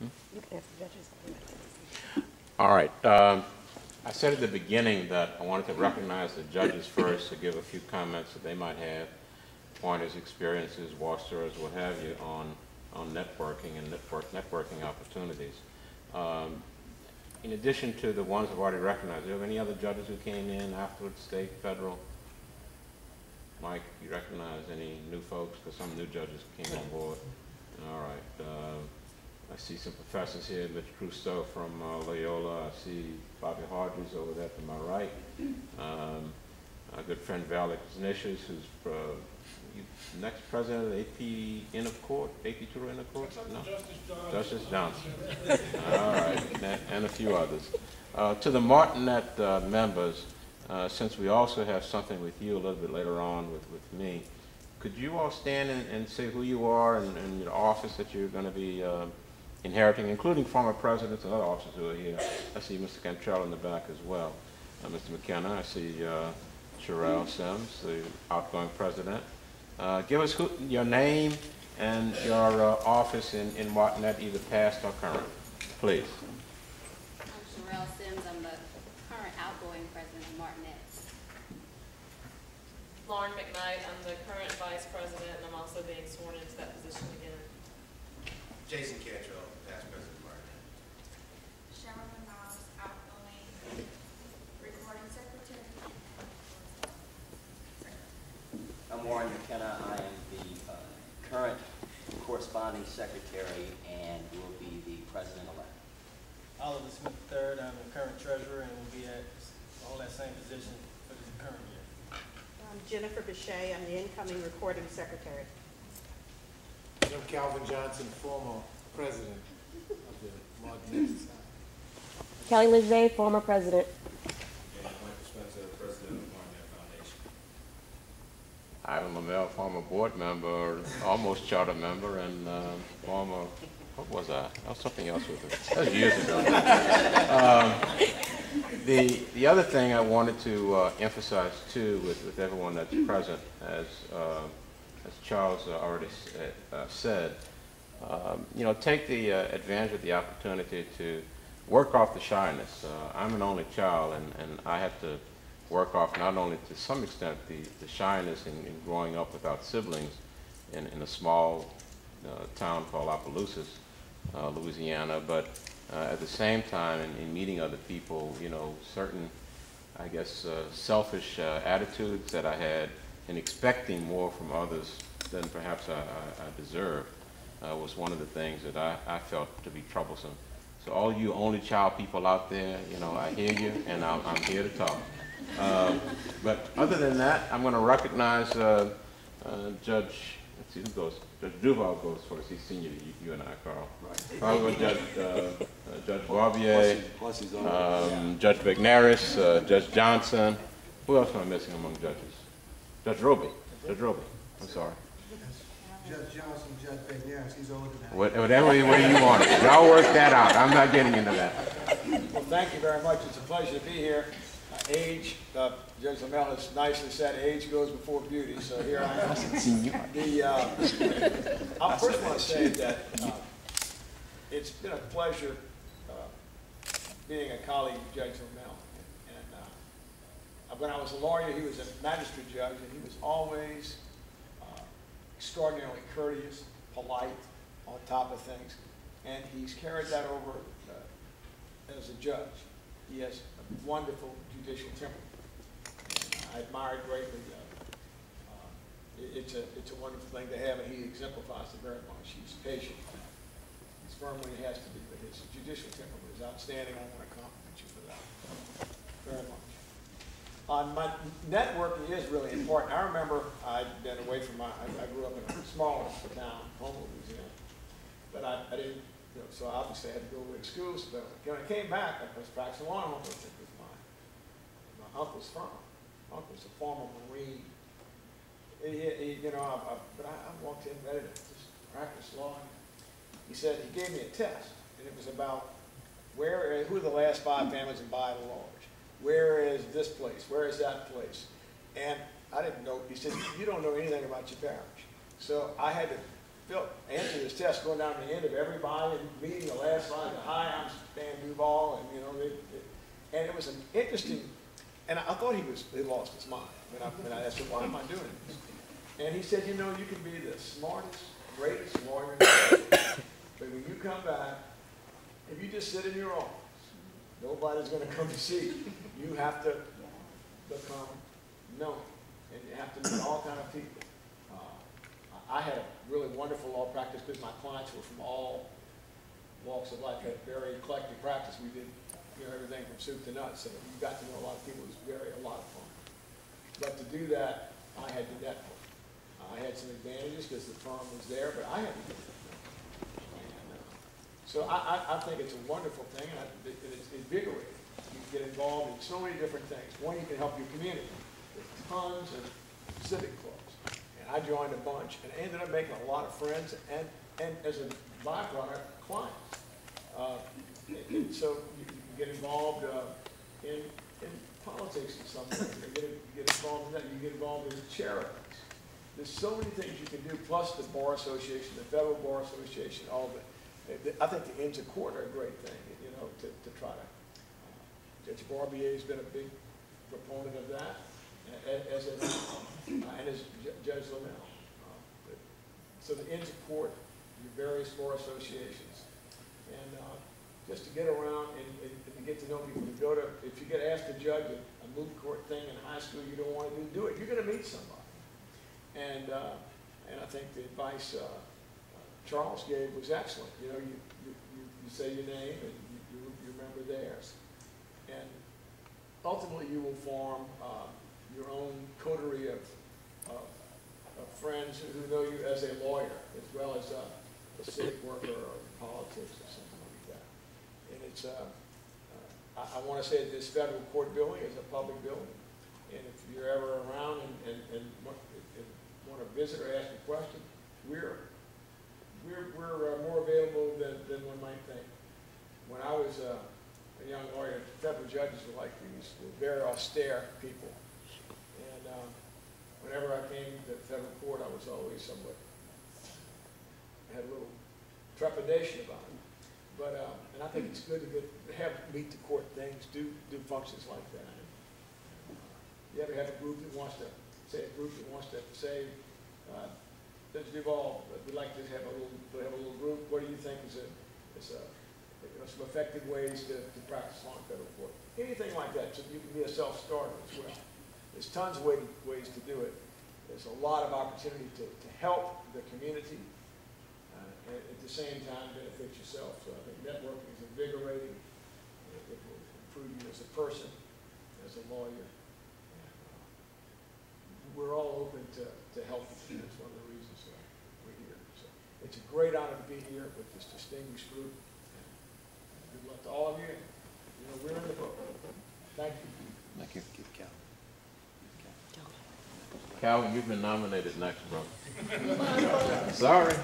You can ask the judges. All right. I said at the beginning that I wanted to recognize the judges first to give a few comments that they might have, pointers, experiences, war stories, what have you, on networking and networking opportunities. In addition to the ones I've already recognized, do you have any other judges who came in afterwards, state, federal? Mike, you recognize any new folks? Because some new judges came on board. All right. I see some professors here, Mitch Crusoe from Loyola. I see Bobby Hardy's over there to my right. Our good friend Valerie Knishes, who's next president of the AP Inner Court, AP Tour Inner Court? No. Justice Johnson. All right, and a few others. To the Martinet members, since we also have something with you a little bit later on with me, could you all stand and say who you are and the office that you're going to be inheriting, including former presidents and other officers who are here? I see Mr. Cantrell in the back as well. Mr. McKenna, I see Sherelle Sims, the outgoing president. Give us your name and your office in Martinet, either past or current, please. I'm Sherelle Sims. I'm the current outgoing president of Martinet. Lauren McKnight. I'm the current vice president, and I'm also being sworn into that position again. Jason Cantrell, past president of Martinet. Sharon Miles, outgoing recording secretary. I'm Warren McKenna. I am the current corresponding secretary and will be the president-elect. Oliver Smith III. I'm the current treasurer and will be at all that same position for the current year. I'm Jennifer Bechet. I'm the incoming recording secretary. I'm Calvin Johnson, former president of the Martinet Society. Kelly Lizzie, former president. Michael Spencer, president of the Martinet Foundation. Ivan Lamel, former board member, almost charter member, and former, what was I? That was something else with it. That was years ago. The other thing I wanted to emphasize too with everyone that's present, as Charles already said, you know, take the advantage of the opportunity to work off the shyness. I'm an only child, and I had to work off not only to some extent the shyness in growing up without siblings in a small town called Opelousas, Louisiana, but at the same time in meeting other people, you know, certain, I guess, selfish attitudes that I had in expecting more from others than perhaps I deserved was one of the things that I felt to be troublesome. So all you only child people out there, you know, I hear you, and I'm here to talk. But other than that, I'm going to recognize Judge, let's see who goes. Judge Duval goes first. He's senior to you and I, Carl. Right. I'll go Judge Barbier, Judge McNaris, Judge Johnson. Who else am I missing among judges? Judge Roby. Judge Roby. I'm sorry. Judge Johnson, Judge McNaris, he's older than I am. Whatever way you want it. Y'all work that out. I'm not getting into that. Well, thank you very much. It's a pleasure to be here. Age, Judge Lamel has nicely said, age goes before beauty, so here I am. I first want to say that it's been a pleasure being a colleague of Judge Lamel. And when I was a lawyer, he was a magistrate judge, and he was always extraordinarily courteous, polite, on top of things, and he's carried that over as a judge. He has a wonderful judicial temperament. I admire it greatly. It's a wonderful thing to have, and he exemplifies it very much. He's patient. He's firm when he has to be, but his judicial temperament is outstanding. I want to compliment you for that very much. My networking is really important. I remember I'd been away from I grew up in a smaller town, Houma, Louisiana, but I didn't, you know, so obviously I had to go away to school. So when I came back, I was practicing law in Houma. It was my uncle's firm. My uncle was a former Marine. You know, but I walked in ready to just practice law. He said, he gave me a test, and it was about who are the last 5 families in by and large? Where is this place? Where is that place? And I didn't know. He said, you don't know anything about your parish. So I had to Phil answered his test going down to the end of everybody and meeting the last line, hi, I'm Stan Duval, and you know, and it was an interesting, and I thought he lost his mind when I asked him, why am I doing this? And he said, you know, you can be the smartest, greatest lawyer in the world, but when you come back, if you just sit in your office, nobody's going to come to see you. You have to become known, and you have to meet all kind of people. I had a really wonderful law practice because my clients were from all walks of life. Had a very eclectic practice. We did, you know, everything from soup to nuts. So you got to know a lot of people. It was a lot of fun. But to do that, I had to network. I had some advantages because the firm was there, but I had to do it. So I think it's a wonderful thing, and it's invigorating. You can get involved in so many different things. One, you can help your community. There's tons of civic clubs. And I joined a bunch, and I ended up making a lot of friends, and as a byproduct, clients. And so you can get involved in politics in some way. You get involved in that. You get involved in charities. There's so many things you can do, plus the Bar Association, the Federal Bar Association, all of it. I think the Inns of Court are a great thing, you know, to try to. Judge Barbier has been a big proponent of that, as Judge Linnell. So the Inns of Court, your various bar associations, and just to get around and to get to know people. To go to, if you get asked to judge a moot court thing in high school you don't want to do it. You're going to meet somebody, and I think the advice Charles gave was excellent. You know, you say your name and you remember theirs. And ultimately you will form your own coterie of friends who know you as a lawyer as well as a civic worker or politics or something like that. And it's, I want to say that this federal court building is a public building. And if you're ever around and want to visit or ask a question, we're more available than one might think. When I was a young lawyer, federal judges were like these very austere people. And whenever I came to federal court, I was always somewhat, had a little trepidation about it. But, and I think it's good to have meet the court things, do functions like that. You ever have a group that wants to, say, Judge Duval, we'd like to have a little group. What do you think is some effective ways to practice law in federal court? Anything like that, so you can be a self-starter as well. There's tons of ways to do it. There's a lot of opportunity to help the community and at the same time benefit yourself. So I think networking is invigorating. It will improve you as a person, as a lawyer. We're all open to help you. That's one of the reasons we're here. So it's a great honor to be here with this distinguished group. And good luck to all of you. You know, we're in the book. Thank you. Thank you. Calvin, you've been nominated next, bro. Sorry.